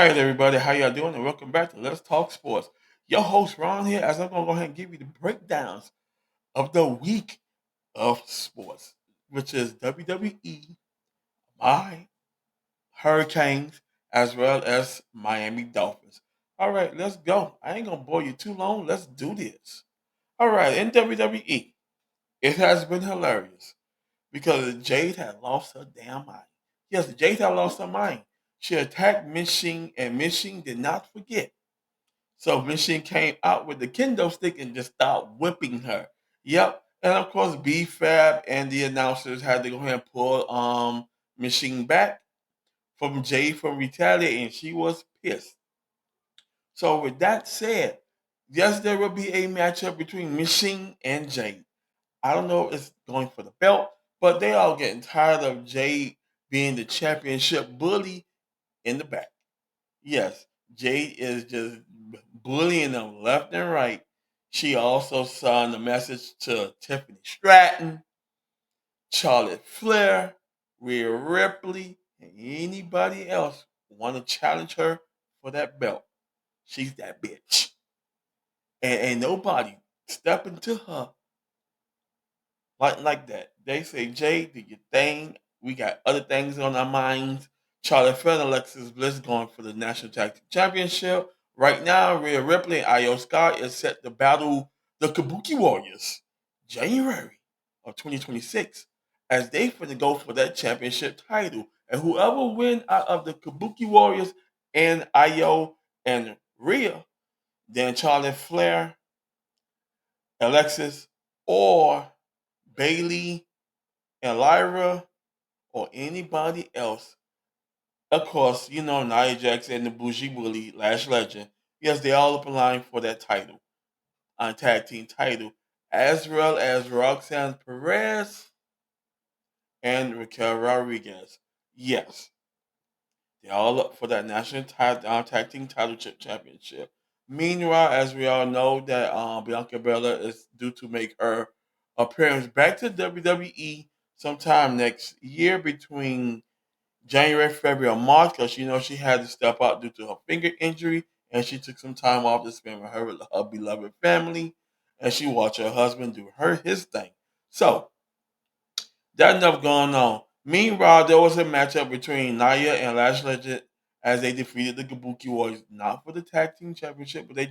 right, everybody, how y'all doing? And welcome back to Let's Talk Sports. Your host Ron here, as I'm gonna go ahead and give you the breakdowns of the week of sports, which is WWE, my Hurricanes, as well as Miami Dolphins. All right, let's go. I ain't gonna bore you too long. Let's do this. All right, in WWE, it has been hilarious because Jade had lost her damn mind. Yes, Jade had lost her mind. She attacked Michin, and Michin did not forget. So Michin came out with the Kendo stick and just started whipping her. Yep. And of course, B Fab and the announcers had to go ahead and pull Michin back from Jade from retaliating. And she was pissed. So with that said, yes, there will be a matchup between Michin and Jade. I don't know if it's going for the belt, but they all getting tired of Jade being the championship bully in the back. Yes, Jade is just bullying them left and right. She also sent a message to Tiffany Stratton, Charlotte Flair, Rhea Ripley, and anybody else want to challenge her for that belt. She's that bitch. And ain't nobody stepping to her like that. They say, Jay, do your thing. We got other things on our minds. Charlotte Flair and Alexis Bliss going for the National Tag Team Championship. Right now, Rhea Ripley and Io Sky is set to battle the Kabuki Warriors January of 2026 as they finna go for that championship title. And whoever win out of the Kabuki Warriors and Io and Rhea, then Charlotte Flair, Alexis, or Bailey and Lyra or anybody else. Of course, you know Nia Jax and the Bougie Bully Lash Legend. Yes, they all up in line for that title, on tag team title, as well as Roxanne Perez and Raquel Rodriguez. Yes, they're all up for that national tag team title championship. Meanwhile, as we all know, that Bianca Belair is due to make her appearance back to WWE sometime next year between January, February, or March, because you know she had to step out due to her finger injury, and she took some time off to spend with her beloved family, and she watched her husband do his thing. So that enough going on. Meanwhile, there was a matchup between Nia and Lash Legend as they defeated the Kabuki Warriors, not for the tag team championship, but they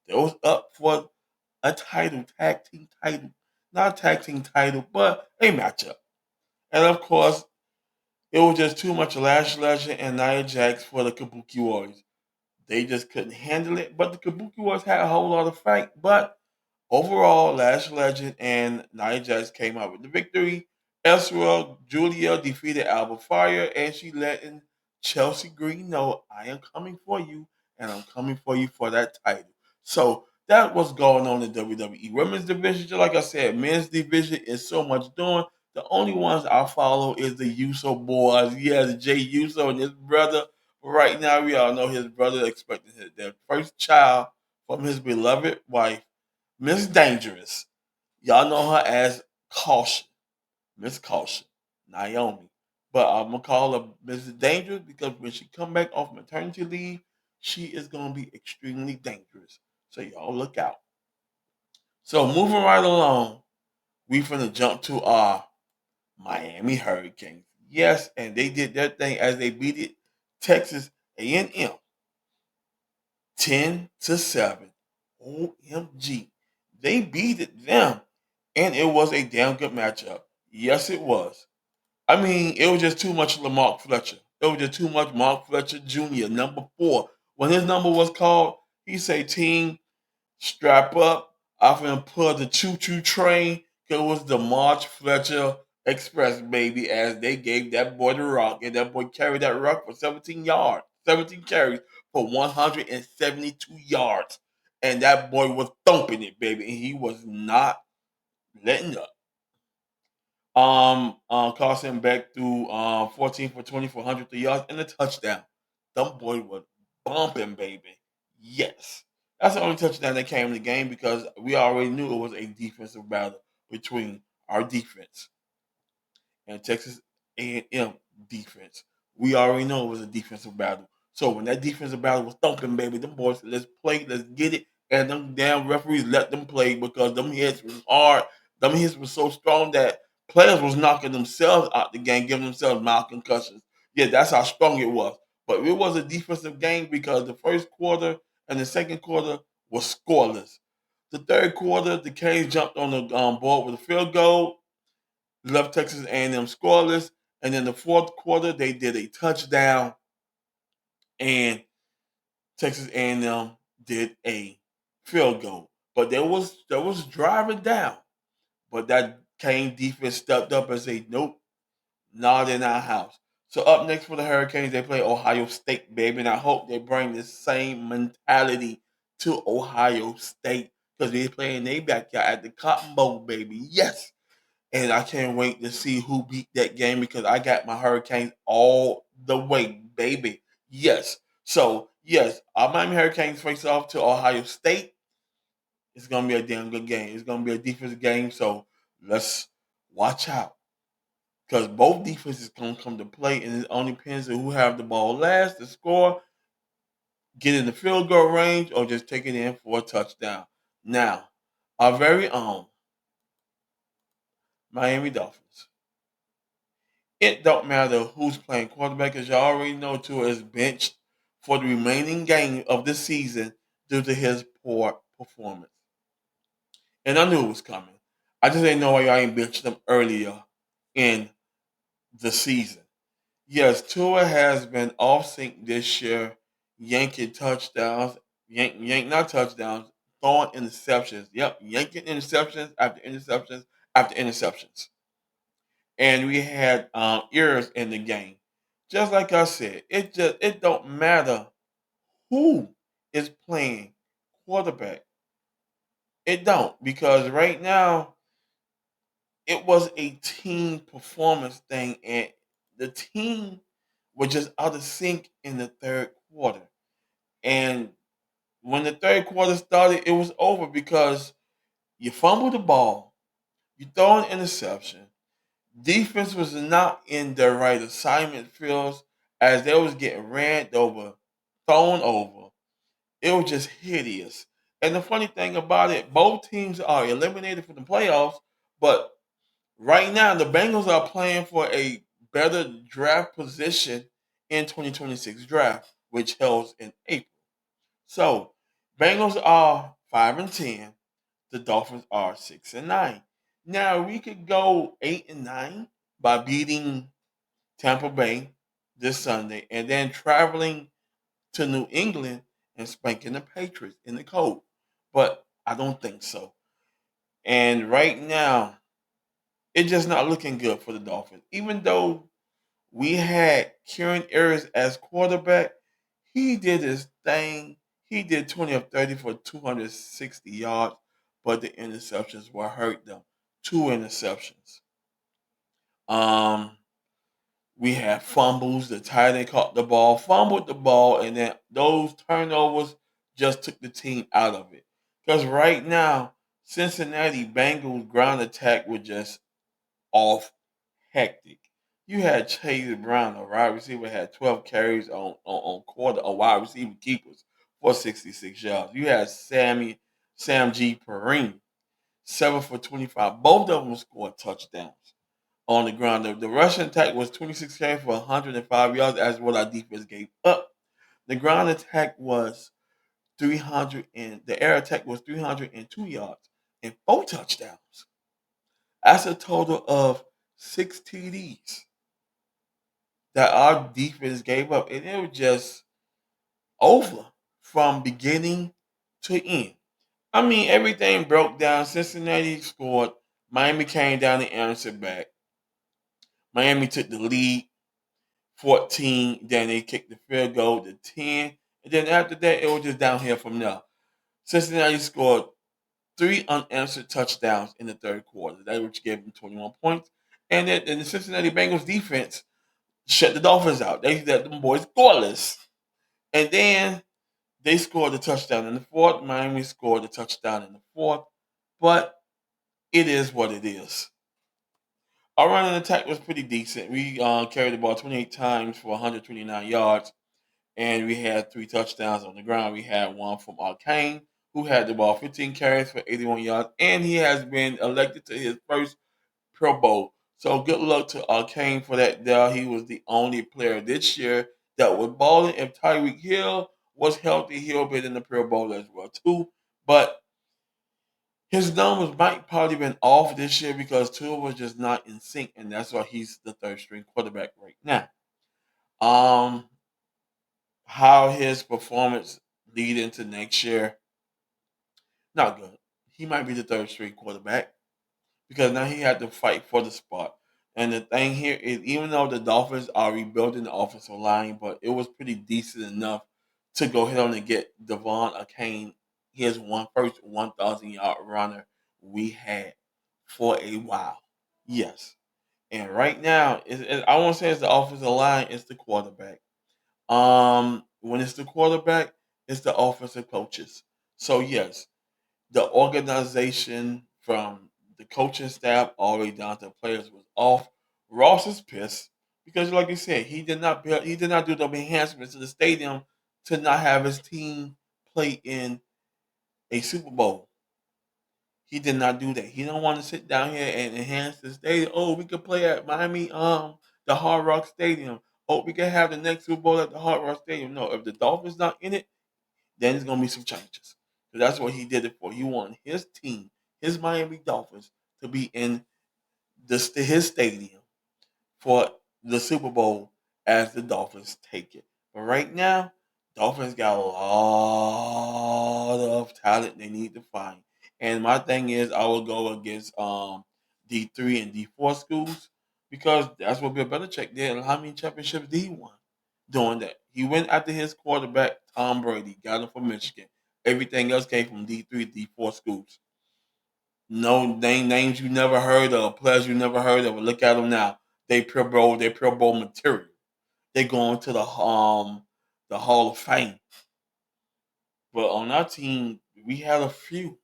was up for a tag team title, not a tag team title, but a matchup. And of course, it was just too much Lash Legend and Nia Jax for the Kabuki Warriors. They just couldn't handle it. But the Kabuki Warriors had a whole lot of fight. But overall, Lash Legend and Nia Jax came out with the victory. As well, Giulia defeated Alba Fyre, and she letting Chelsea Green know, I am coming for you, and I'm coming for you for that title. So that was going on in WWE. Women's division, just like I said, men's division is so much doing. The only ones I follow is the Uso boys. Yes, Jay Uso and his brother. Right now, we all know his brother expecting their first child from his beloved wife, Miss Dangerous. Y'all know her as Caution, Miss Caution, Naomi. But I'm gonna call her Miss Dangerous because when she come back off maternity leave, she is gonna be extremely dangerous. So y'all look out. So moving right along, we finna jump to our Miami Hurricanes. Yes, and they did their thing as they beat it Texas A&M 10-7. OMG. They beat it them. And it was a damn good matchup. Yes, it was. I mean, it was just too much Lamar Fletcher. It was just too much Mark Fletcher Jr., number 4. When his number was called, he said, team, strap up. I finna put the choo-choo train. It was the March Fletcher Express, baby, as they gave that boy the rock. And that boy carried that rock for 17 yards. 17 carries for 172 yards. And that boy was thumping it, baby. And he was not letting up. Carson Beck threw 14 for 20 for 103 yards and a touchdown. Them boy was bumping, baby. Yes. That's the only touchdown that came in the game because we already knew it was a defensive battle between our defense and Texas A&M defense. We already know it was a defensive battle. So when that defensive battle was thumping, baby, them boys said, let's play, let's get it. And them damn referees let them play because them hits was hard. Them hits was so strong that players was knocking themselves out the game, giving themselves mild concussions. Yeah, that's how strong it was. But it was a defensive game because the first quarter and the second quarter was scoreless. The third quarter, the Canes jumped on the board with a field goal, left Texas A&M scoreless, and then the fourth quarter they did a touchdown, and Texas A&M did a field goal. But there was driving down, but that Cane defense stepped up and said, "Nope, not in our house." So up next for the Hurricanes, they play Ohio State, baby, and I hope they bring the same mentality to Ohio State because they're playing their backyard at the Cotton Bowl, baby. Yes, and I can't wait to see who beat that game because I got my Hurricanes all the way, baby. Yes. So yes, our Miami Hurricanes face off to Ohio State. It's gonna be a damn good game. It's gonna be a defensive game. So let's watch out because both defenses gonna come to play, and it only depends on who have the ball last to score, get in the field goal range, or just take it in for a touchdown. Now, our very own Miami Dolphins. It don't matter who's playing quarterback, as you already know Tua is benched for the remaining game of the season due to his poor performance. And I knew it was coming. I just didn't know why y'all ain't benched him earlier in the season. Yes, Tua has been off sync this year, yanking touchdowns, not touchdowns, throwing interceptions. Yep, yanking interceptions after interceptions after interceptions. And we had errors in the game. Just like I said, it don't matter who is playing quarterback. It don't because right now it was a team performance thing, and the team was just out of sync in the third quarter. And when the third quarter started, it was over because you fumbled the ball, you throw an interception, defense was not in their right assignment fields as they was getting ran over, thrown over. It was just hideous. And the funny thing about it, both teams are eliminated from the playoffs, but right now the Bengals are playing for a better draft position in 2026 draft, which held in April. So Bengals are 5-10. The Dolphins are 6-9. Now we could go 8-9 by beating Tampa Bay this Sunday and then traveling to New England and spanking the Patriots in the cold. But I don't think so. And right now, it's just not looking good for the Dolphins. Even though we had Kieran Ayers as quarterback, he did his thing. He did 20 of 30 for 260 yards, but the interceptions were hurt them. Two interceptions. Um, we had fumbles. The tight end caught the ball, fumbled the ball, and then those turnovers just took the team out of it. Because right now, Cincinnati Bengals ground attack was just off hectic. You had Chase Brown, a wide receiver, had 12 carries on quarter on wide receiver keepers for 66 yards. You had Sam G. Perrine, 7 for 25. Both of them scored touchdowns on the ground. The rushing attack was 26 carries for 105 yards, as what our defense gave up. The ground attack was 300, and the air attack was 302 yards and 4 touchdowns. That's a total of 6 TDs that our defense gave up, and it was just over from beginning to end. I mean, everything broke down. Cincinnati scored. Miami came down and answered back. Miami took the lead, 14. Then they kicked the field goal to 10. And then after that, it was just downhill from there. Cincinnati scored 3 unanswered touchdowns in the third quarter. That which gave them 21 points. And the Cincinnati Bengals defense shut the Dolphins out. They let them boys scoreless. And then they scored a touchdown in the fourth. Miami scored a touchdown in the fourth. But it is what it is. Our running attack was pretty decent. We carried the ball 28 times for 129 yards. and we had 3 touchdowns on the ground. We had one from Arcane, who had the ball 15 carries for 81 yards, and he has been elected to his first Pro Bowl. So good luck to Arcane for that. There, he was the only player this year that was balling. If Tyreek Hill was healthy, he'll be in the Pro Bowl as well too. But his numbers might probably been off this year because Tua was just not in sync, and that's why he's the third string quarterback right now. Um, how his performance lead into next year? Not good. He might be the third string quarterback because now he had to fight for the spot. And the thing here is, even though the Dolphins are rebuilding the offensive line, but it was pretty decent enough to go ahead on and get Devon Akane, his first 1,000-yard runner we had for a while. Yes. And right now, I won't say it's the offensive line, it's the quarterback. When it's the quarterback, it's the offensive coaches. So yes, the organization from the coaching staff all the way down to the players was off. Ross is pissed because, like you said, he did not do the enhancements to the stadium to not have his team play in a Super Bowl. He did not do that. He don't want to sit down here and enhance the stadium. Oh, we could play at Miami, the Hard Rock Stadium. Oh, we can have the next Super Bowl at the Hard Rock Stadium. No, if the Dolphins not in it, then there's gonna be some changes. So that's what he did it for. He wanted his team, his Miami Dolphins, to be in his stadium for the Super Bowl as the Dolphins take it. But right now, Dolphins got a lot of talent they need to find. And my thing is, I will go against D3 and D4 schools because that's what Bill Belichick did. And how many championships did he won doing that? He went after his quarterback, Tom Brady, got him from Michigan. Everything else came from D3, D4 schools. No names you never heard of, players you never heard of. Look at them now. They Pro Bowl material. They going to the Hall of Fame. But on our team, we had a few,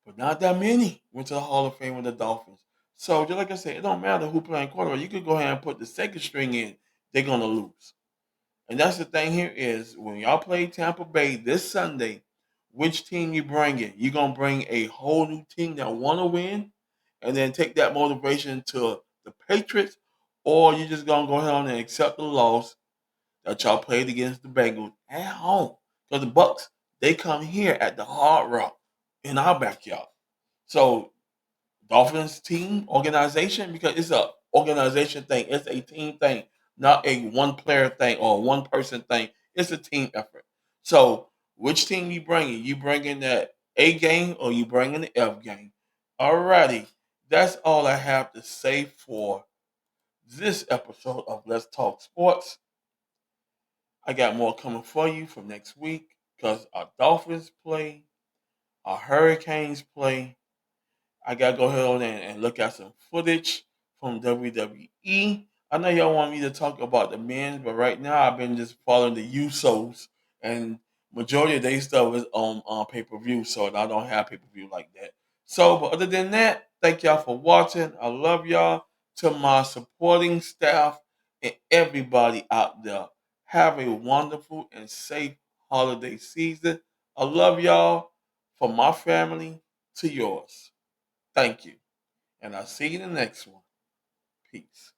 but not that many went to the Hall of Fame with the Dolphins. So just like I said, it don't matter who playing quarterback. You could go ahead and put the second string in. They're gonna lose. And that's the thing here is when y'all play Tampa Bay this Sunday, which team you bring in? You gonna bring a whole new team that wanna win, and then take that motivation to the Patriots, or you just gonna go ahead on and accept the loss that y'all played against the Bengals at home? Because the Bucks, they come here at the Hard Rock in our backyard. So Dolphins team organization because it's a organization thing. It's a team thing, not a one player thing or one person thing. It's a team effort. So which team you bringing? You bringing that A game or you bringing the F game? Alrighty, that's all I have to say for this episode of Let's Talk Sports. I got more coming for you for next week because our Dolphins play, our Hurricanes play, I gotta go ahead on and look at some footage from WWE. I know y'all want me to talk about the men, but right now I've been just following the USOs, and majority of their stuff is on pay per view, so I don't have pay per view like that. So, but other than that, thank y'all for watching. I love y'all. To my supporting staff and everybody out there, have a wonderful and safe holiday season. I love y'all. From my family to yours. Thank you. And I'll see you in the next one. Peace.